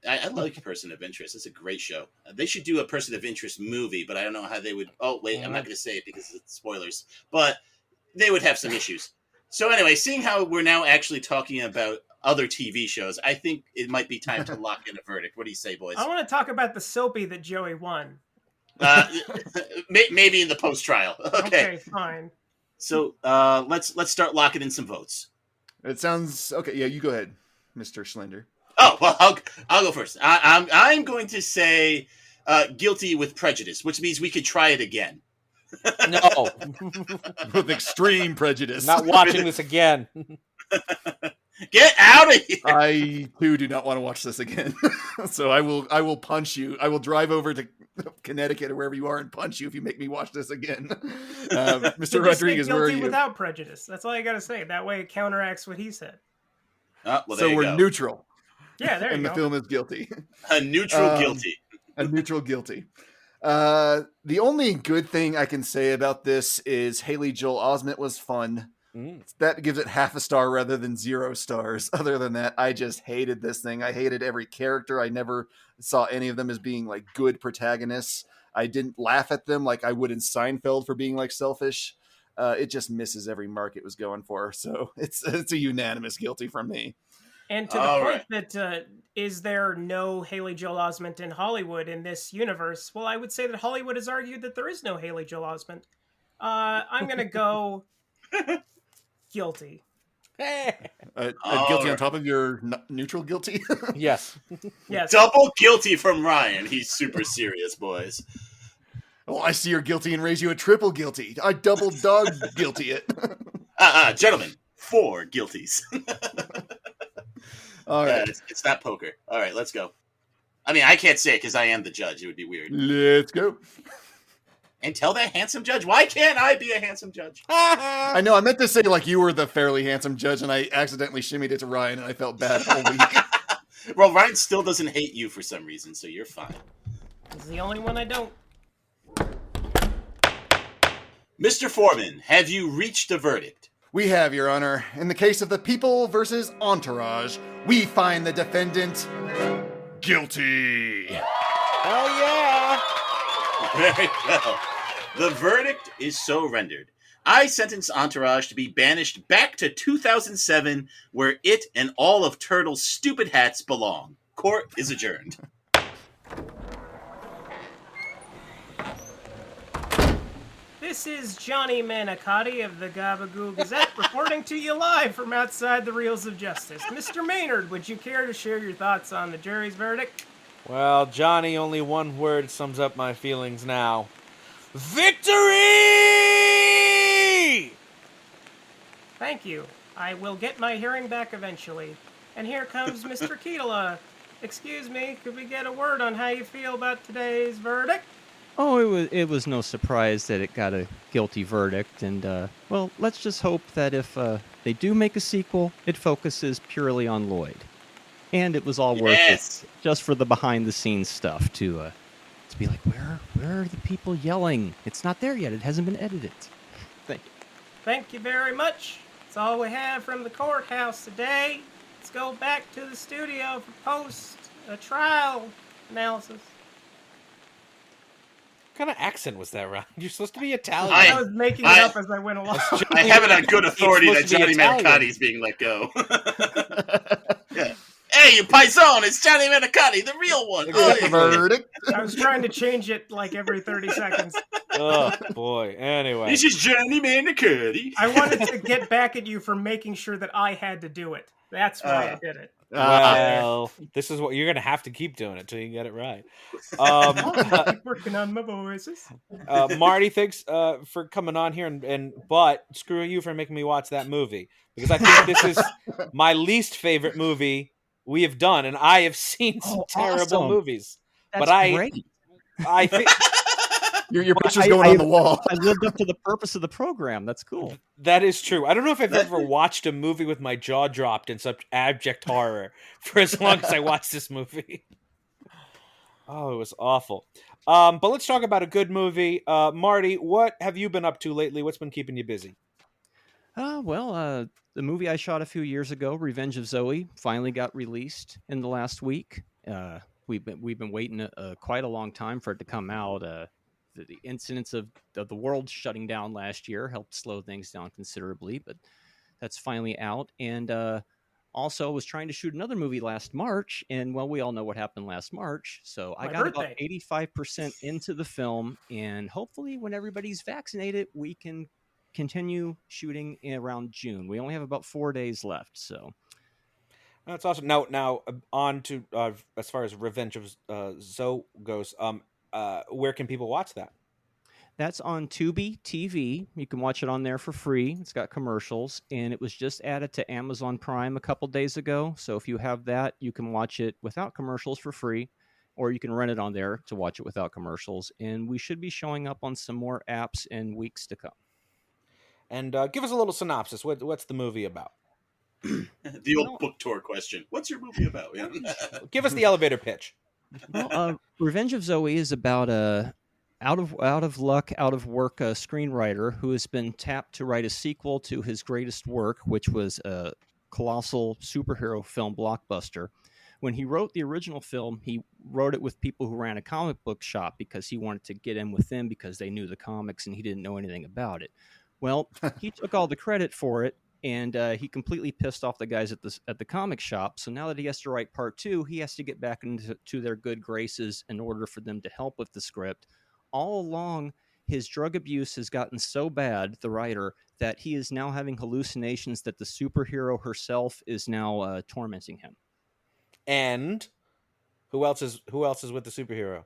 I like Person of Interest. It's a great show. They should do a Person of Interest movie, but I don't know how they would. Oh wait, I'm not going to say it because it's spoilers. But they would have some issues. So anyway, seeing how we're now actually talking about other TV shows, I think it might be time to lock in a verdict. What do you say, boys? I want to talk about the soapy that Joey won. Maybe in the post trial. Okay, fine. So let's start locking in some votes. It sounds okay. Yeah, you go ahead, Mr. Schlender. Oh well, I'll go first. I'm going to say guilty with prejudice, which means we could try it again. No. With extreme prejudice. Not watching this again. Get out of here! I too do not want to watch this again. So I will punch you. I will drive over to Connecticut or wherever you are and punch you if you make me watch this again. Mr. Rodriguez, where are you? Without prejudice. That's all you got to say. That way it counteracts what he said. Well, so we're neutral. Yeah, there you go. And the film is guilty. A neutral guilty. A neutral guilty. The only good thing I can say about this is Haley Joel Osment was fun. That gives it half a star rather than 0 stars. Other than that, I just hated this thing. I hated every character. I never saw any of them as being like good protagonists. I didn't laugh at them like I would in Seinfeld for being like selfish. It just misses every mark it was going for. So it's a unanimous guilty from me. And to the point that is there no Haley Joel Osment in Hollywood in this universe? Well, I would say that Hollywood has argued that there is no Haley Joel Osment. I'm going to go guilty. Guilty on top of your neutral guilty? Yes. Yes. Double guilty from Ryan. He's super serious, boys. Oh, I see you're guilty and raise you a triple guilty. I double dog guilty it. Gentlemen, 4 guilties. All right. It's not poker. All right, let's go. I mean, I can't say it because I am the judge. It would be weird. Let's go. And tell that handsome judge, why can't I be a handsome judge? I know, I meant to say like you were the fairly handsome judge and I accidentally shimmied it to Ryan and I felt bad all week. Well, Ryan still doesn't hate you for some reason, so you're fine. He's the only one I don't. Mr. Foreman, have you reached a verdict? We have, Your Honor. In the case of the People versus Entourage, we find the defendant guilty. Hell yeah! Very well. The verdict is so rendered. I sentence Entourage to be banished back to 2007, where it and all of Turtle's stupid hats belong. Court is adjourned. This is Johnny Manicotti of the Gabagool Gazette reporting to you live from outside the Reels of Justice. Mr. Maynard, would you care to share your thoughts on the jury's verdict? Well, Johnny, only one word sums up my feelings now. Victory! Thank you. I will get my hearing back eventually. And here comes Mr. Ketola. Excuse me, could we get a word on how you feel about today's verdict? Oh, it was no surprise that it got a guilty verdict, and, well, let's just hope that if they do make a sequel, it focuses purely on Lloyd. And it was all worth it, just for the behind-the-scenes stuff, to be like, where are the people yelling? It's not there yet, it hasn't been edited. Thank you. Thank you very much. That's all we have from the courthouse today. Let's go back to the studio for post a trial analysis. What kind of accent was that, Ron? You're supposed to be Italian. I was making it up as I went along. I have it on good authority that supposed to be Johnny Italian. Manicotti is being let go. Yeah. Hey, you paisone, it's Johnny Manicotti, the real one. Exactly. Verdict. I was trying to change it like every 30 seconds. Oh, boy. Anyway. This is Johnny Manicotti. I wanted to get back at you for making sure that I had to do it. That's why I did it. Well, this is what you're going to have to keep doing it till you get it right. Keep working on my voices. Marty, thanks for coming on here, but screw you for making me watch that movie, because I think this is my least favorite movie we have done, and I have seen some terrible movies. That's but great. I think Your picture's going on the wall. I lived up to the purpose of the program. That's cool. that is true. I don't know if I've ever watched a movie with my jaw dropped in such abject horror for as long as I watched this movie. Oh, it was awful. But let's talk about a good movie. Marty, what have you been up to lately? What's been keeping you busy? The movie I shot a few years ago, Revenge of Zoe, finally got released in the last week. We've been waiting quite a long time for it to come out. The incidents of the world shutting down last year helped slow things down considerably, but that's finally out. And also was trying to shoot another movie last March, and well, we all know what happened last March. So I got about 85% into the film, and hopefully when everybody's vaccinated, we can continue shooting around June. We only have about 4 days left, so That's awesome. Now on to as far as Revenge of Zoe goes. Where can people watch that? that's on Tubi TV. You can watch it on there for free. It's got commercials, and it was just added to Amazon Prime a couple days ago. So if you have that, you can watch it without commercials for free, or you can rent it on there to watch it without commercials. And we should be showing up on some more apps in weeks to come. And give us a little synopsis. What's the movie about? The old book tour question. What's your movie about? Yeah. Give us the elevator pitch. Well, Revenge of Zoe is about a out of luck, out of work screenwriter who has been tapped to write a sequel to his greatest work, which was a colossal superhero film blockbuster. When he wrote the original film, he wrote it with people who ran a comic book shop because he wanted to get in with them because they knew the comics and he didn't know anything about it. Well, he took all the credit for it, and he completely pissed off the guys at the comic shop. So now that he has to write part 2, he has to get back into their good graces in order for them to help with the script. All along, his drug abuse has gotten so bad, the writer, that he is now having hallucinations that the superhero herself is now tormenting him. And who else is with the superhero?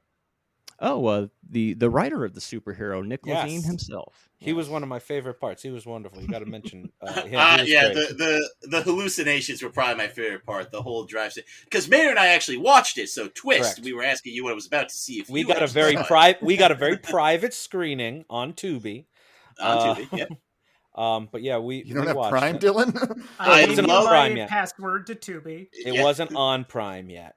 Oh, the writer of the superhero, Nick Levine himself. He was one of my favorite parts. He was wonderful. You got to mention him. Yeah, the hallucinations were probably my favorite part. The whole drive, because Maynard and I actually watched it. So twist, Correct. We were asking you what it was about to see if we you got a very private. We got a very private screening on Tubi. On Tubi, yeah. But yeah, You don't have watched Prime, it. Dylan? I wasn't gave on you Prime my yet. password to Tubi. It wasn't on Prime yet.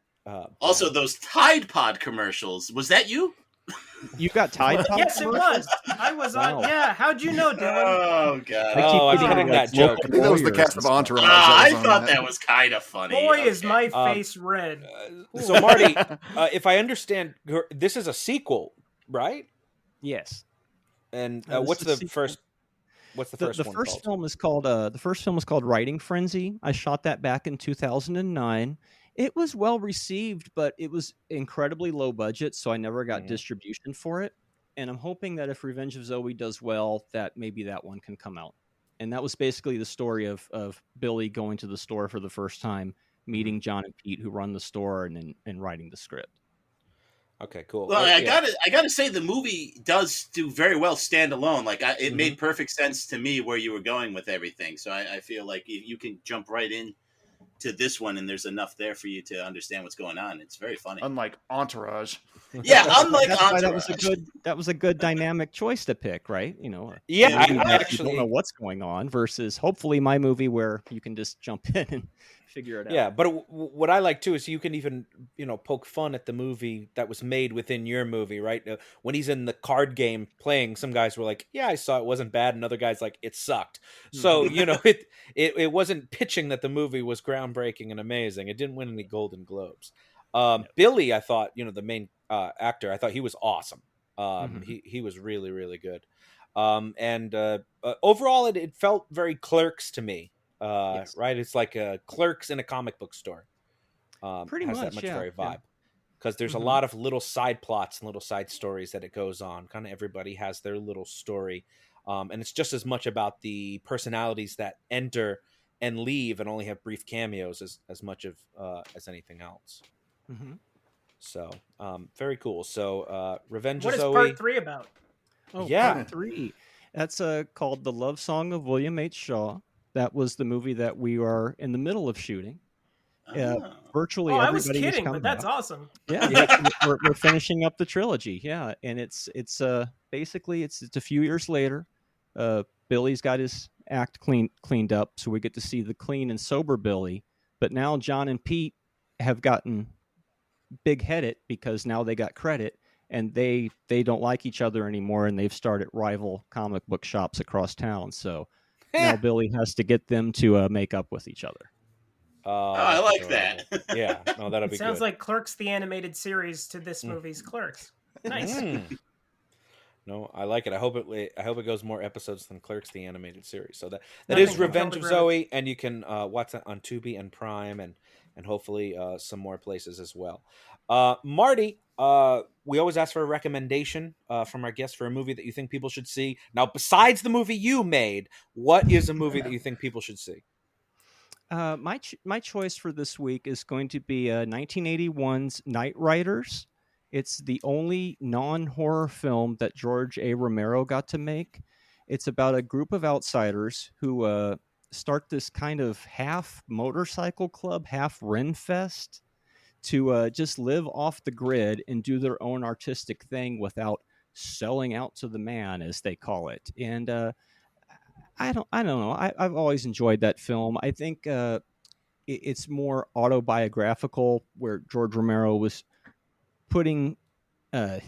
Also, those Tide Pod commercials. Was that you? You got Tide Pod? Yes, it was. I was on. Wow. Yeah, how'd you know, Dylan? Oh god! I'm getting getting that joke. I think that was the cast of Entourage. I was on thought that was kind of funny. Boy, is Okay. my face red. So Marty, if I understand, this is a sequel, right? Yes. And This what's is the a sequel. first? What's the first The one first called? film is called the first film is called Writing Frenzy. I shot that back in 2009. It was well received, but it was incredibly low budget, so I never got distribution for it. And I'm hoping that if Revenge of Zoe does well, that maybe that one can come out. And that was basically the story of Billy going to the store for the first time, meeting John and Pete, who run the store, and writing the script. Okay, cool. Well, Yeah. I gotta say the movie does do very well standalone. Like it made perfect sense to me where you were going with everything. So I feel like you can jump right in to this one, and there's enough there for you to understand what's going on. It's very funny. Unlike Entourage. Yeah, unlike That's why Entourage. that was a good dynamic choice to pick, right? You know, Yeah, a movie I where actually- you don't know what's going on versus hopefully my movie where you can just jump in and figure it out. Yeah, but what I like too is you can even poke fun at the movie that was made within your movie, right? When he's in the card game playing, some guys were like, "Yeah, I saw it wasn't bad," and other guys like, "It sucked." So it wasn't pitching that the movie was groundbreaking and amazing. It didn't win any Golden Globes. Billy, I thought, the main actor, I thought he was awesome. Mm-hmm. He was really, really good. And overall, it felt very Clerks to me. Yes. Right? It's like Clerks in a comic book store. Pretty has much, that much yeah, very vibe. Because there's Mhm. a lot of little side plots and little side stories that it goes on. Kind of everybody has their little story. And it's just as much about the personalities that enter and leave and only have brief cameos as much of as anything else. Mhm. So very cool. So Revenge What of is Zoe. part 3 about? Oh, Yeah. part 3. That's called The Love Song of William H. Shaw. That was the movie that we are in the middle of shooting. Ah. Virtually Oh, I was everybody has kidding, come but that's back. awesome. Yeah, we're finishing up the trilogy. Yeah, and it's basically it's a few years later. Billy's got his act cleaned up, so we get to see the clean and sober Billy. But now John and Pete have gotten big-headed because now they got credit, and they don't like each other anymore, and they've started rival comic book shops across town. So now Billy has to get them to make up with each other. I like adorable. that. Yeah, no, that'll be It sounds good. like Clerks, the animated series, to this movie's Clerks. Nice. No, I like it. I hope it goes more episodes than Clerks, the animated series. So that Nothing is can Revenge kill of the Zoe, and you can watch that on Tubi and Prime, and hopefully some more places as well. Marty, we always ask for a recommendation from our guests for a movie that you think people should see. Now, besides the movie you made, what is a movie that you think people should see? My choice for this week is going to be 1981's Night Riders. It's the only non-horror film that George A. Romero got to make. It's about a group of outsiders who start this kind of half motorcycle club, half Renfest, to just live off the grid and do their own artistic thing without selling out to the man, as they call it. And I don't know. I've always enjoyed that film. I think it's more autobiographical, where George Romero was putting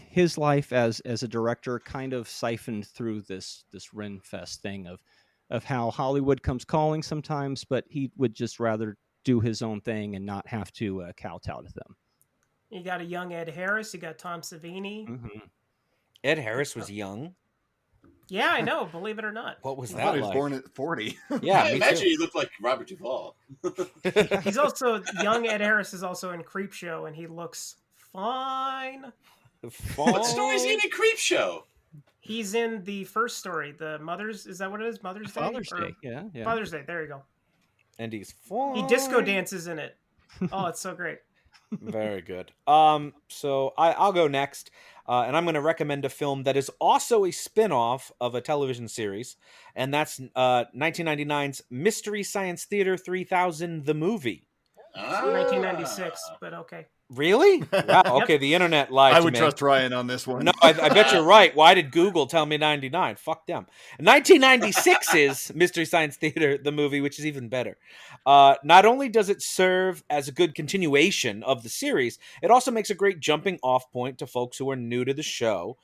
his life as a director kind of siphoned through this Renfest thing of how Hollywood comes calling sometimes, but he would just rather do his own thing and not have to kowtow to them. You got a young Ed Harris. You got Tom Savini. Mm-hmm. Ed Harris was young. Yeah, I know. Believe it or not. What was I that thought he was like? born at 40. Yeah, I me imagine too. he looked like Robert Duvall. He's also young Ed Harris is also in Creepshow, and he looks fine. What story is he in a Creep Show? He's in the first story, the Mother's. Is that what it is? Mother's Day. Father's Or- Day, yeah. Father's Day. There you go. And he's fine. He disco dances in it. Oh, it's so great. Very good. So I'll go next, and I'm going to recommend a film that is also a spin-off of a television series, and that's 1999's Mystery Science Theater 3000, the movie. 1996, but okay. Really? Wow. Okay, the internet lied I to would me. trust Ryan on this one. No, I bet you're right. Why did Google tell me 99? Fuck them. 1996 is Mystery Science Theater, the movie, which is even better. Not only does it serve as a good continuation of the series, it also makes a great jumping off point to folks who are new to the show.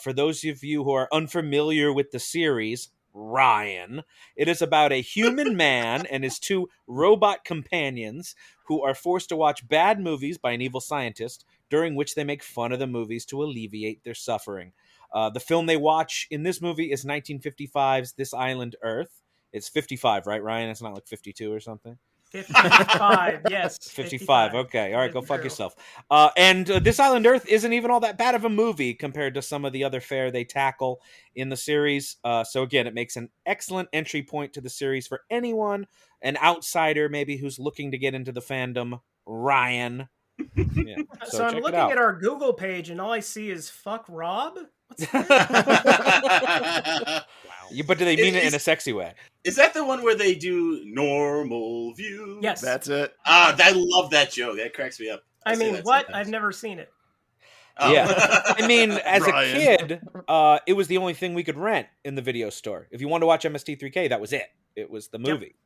For those of you who are unfamiliar with the series, Ryan, it is about a human man and his two robot companions who are forced to watch bad movies by an evil scientist, during which they make fun of the movies to alleviate their suffering. The film they watch in this movie is 1955's This Island Earth. It's 55, right, Ryan? It's not like 52 or something? 55, yes. 55. Okay. All right. Go It's fuck true. yourself. And This Island Earth isn't even all that bad of a movie compared to some of the other fare they tackle in the series. So again, it makes an excellent entry point to the series for anyone, an outsider maybe who's looking to get into the fandom. Ryan. Yeah. So I'm check it looking out. at our Google page, and all I see is "fuck Rob." What's that? But do they mean it in a sexy way? Is that the one where they do normal view? Yes. That's it. I love that joke. That cracks me up. I say mean, that what? sometimes. I've never seen it. Oh. Yeah. I mean, as Ryan. a kid, it was the only thing we could rent in the video store. If you wanted to watch MST3K, that was it. It was the movie.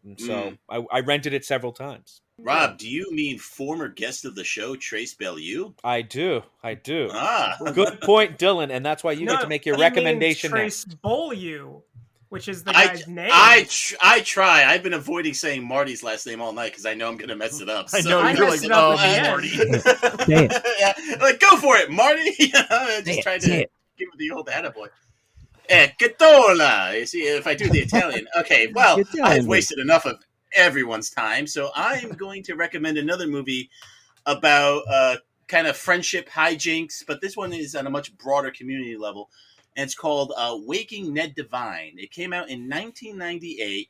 And so I rented it several times. Rob, do you mean former guest of the show, Trace Bellew? I do. Ah. Good point, Dylan. And that's why you get to make your he recommendation means Trace Beaulieu. which is the guy's name. I try. I've been avoiding saying Marty's last name all night because I know I'm going to mess it up. I know, you're like, Marty. Yeah, like, go for it, Marty. Just trying to give it the old attaboy. Ketola. You see, if I do the Italian. Okay, well, I've wasted enough of everyone's time, so I'm going to recommend another movie about kind of friendship hijinks, but this one is on a much broader community level. And it's called Waking Ned Devine. It came out in 1998,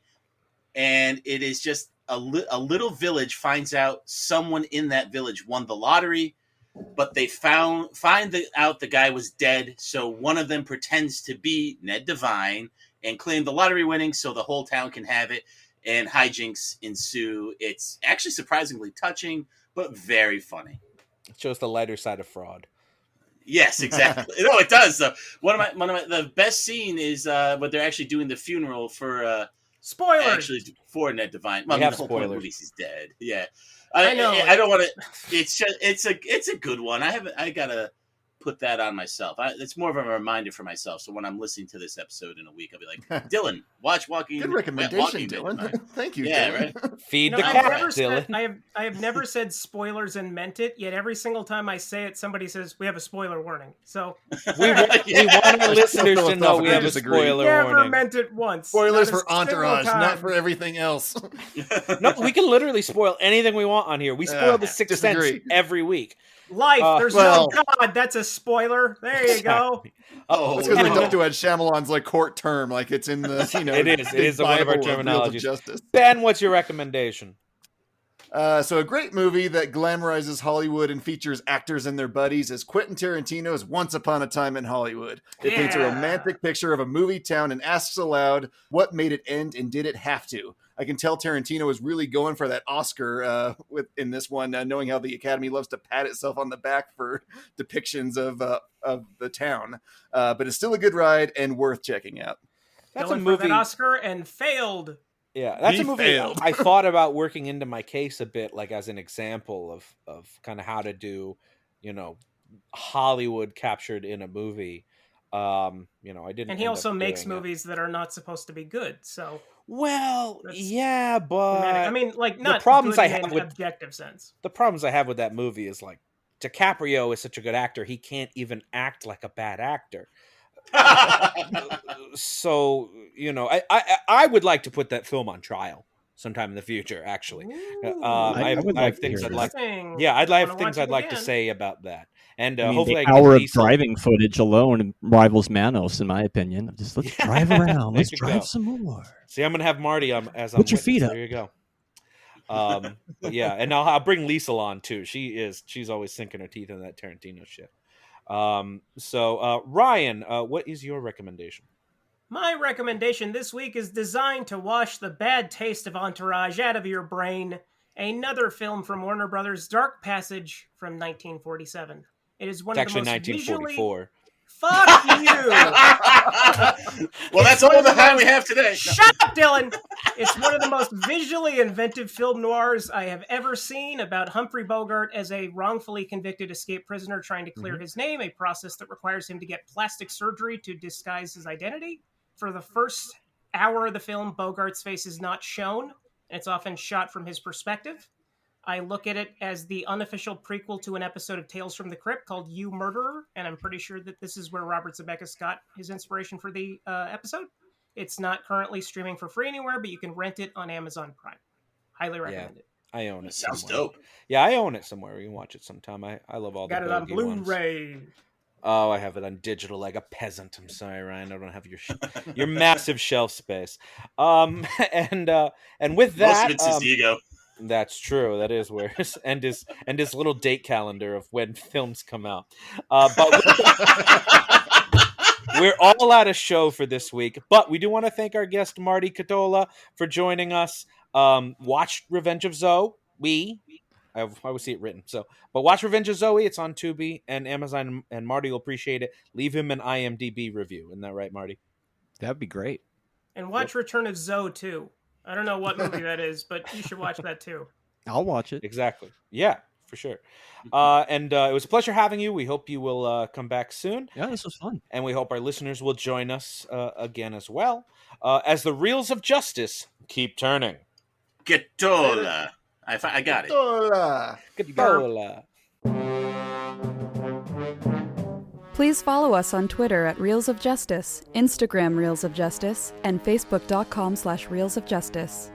and it is just a little village finds out someone in that village won the lottery, but they find out the guy was dead, so one of them pretends to be Ned Devine and claim the lottery winnings so the whole town can have it, and hijinks ensue. It's actually surprisingly touching, but very funny. It shows the lighter side of fraud. Yes, exactly. No, it does. One of my the best scene is when they're actually doing the funeral for spoilers. Actually, for Ned Devine. Well, we have the whole spoilers. point of the movie, he's dead. Yeah, I know. I don't want to. It's a good one. I gotta put that on myself. It's more of a reminder for myself. So when I'm listening to this episode in a week, I'll be like, Dylan, watch Walking. Good recommendation, Dylan. Thank you. Yeah, Dylan. right. Feed the cat, Dylan. I have never said spoilers and meant it. Yet every single time I say it, somebody says we have a spoiler warning. So we want our listeners to know we have a spoiler warning. Never meant it once. Spoilers for Entourage, not for everything else. No, we can literally spoil anything we want on here. We spoil The Sixth Sense every week. Life, there's no God. That's a spoiler. There you go. Oh, that's because we dumped to Shyamalan's like court term, like it's in the It is one of our terminologies. Justice. Ben, what's your recommendation? So a great movie that glamorizes Hollywood and features actors and their buddies is Quentin Tarantino's Once Upon a Time in Hollywood. It paints a romantic picture of a movie town and asks aloud, what made it end and did it have to? I can tell Tarantino was really going for that Oscar in this one, knowing how the Academy loves to pat itself on the back for depictions of the town. But it's still a good ride and worth checking out. That's a movie for that Oscar and failed. Yeah, that's a movie I thought about working into my case a bit, like as an example of kind of how to do, Hollywood captured in a movie. I didn't. And he also makes movies that are not supposed to be good. So. Well, yeah, but I mean, like, not the problems good I have in with objective sense. The problems I have with that movie is like DiCaprio is such a good actor, he can't even act like a bad actor. So I would like to put that film on trial sometime in the future. Actually, I have things I'd like. Yeah, I'd have things I'd like to say about that. And hopefully, the hour of driving footage alone rivals Manos, in my opinion. Let's drive around. Let's drive some more. See, I'm gonna have Marty as put your feet up. There you go. But yeah, and I'll bring Lisa on too. She's always sinking her teeth in that Tarantino shit. So Ryan, what is your recommendation? My recommendation this week is designed to wash the bad taste of Entourage out of your brain. Another film from Warner Brothers, Dark Passage from 1947. It is one of the most 1944. Fuck you! Well, that's all the time we have today. Shut up, Dylan! It's one of the most visually inventive film noirs I have ever seen, about Humphrey Bogart as a wrongfully convicted escaped prisoner trying to clear his name, a process that requires him to get plastic surgery to disguise his identity. For the first hour of the film, Bogart's face is not shown, and it's often shot from his perspective. I look at it as the unofficial prequel to an episode of Tales from the Crypt called You Murderer, and I'm pretty sure that this is where Robert Zemeckis got his inspiration for the episode. It's not currently streaming for free anywhere, but you can rent it on Amazon Prime. Highly recommend it. I own it. Sounds somewhere. Dope. Yeah, I own it somewhere. You can watch it sometime. I love all got the it on Blu-ray. Blu-ray. Oh, I have it on digital like a peasant. I'm sorry, Ryan. I don't have your massive shelf space. And with that, most of it's his ego. That's true. That is where and his little date calendar of when films come out. But we're all out of show for this week. But we do want to thank our guest Marty Ketola for joining us. Watch Revenge of Zoe. I always see it written. But watch Revenge of Zoe. It's on Tubi and Amazon, and Marty will appreciate it. Leave him an IMDb review. Isn't that right, Marty? That'd be great. And watch Return of Zoe too. I don't know what movie that is, but you should watch that too. I'll watch it. Exactly. Yeah. for sure. And it was a pleasure having you. We hope you will come back soon. Yeah, this was fun. And we hope our listeners will join us again as well as the reels of justice keep turning. Ketola. I got it. Hola. Ketola. Please follow us on Twitter at Reels of Justice, Instagram Reels of Justice, and Facebook.com/Reels of Justice.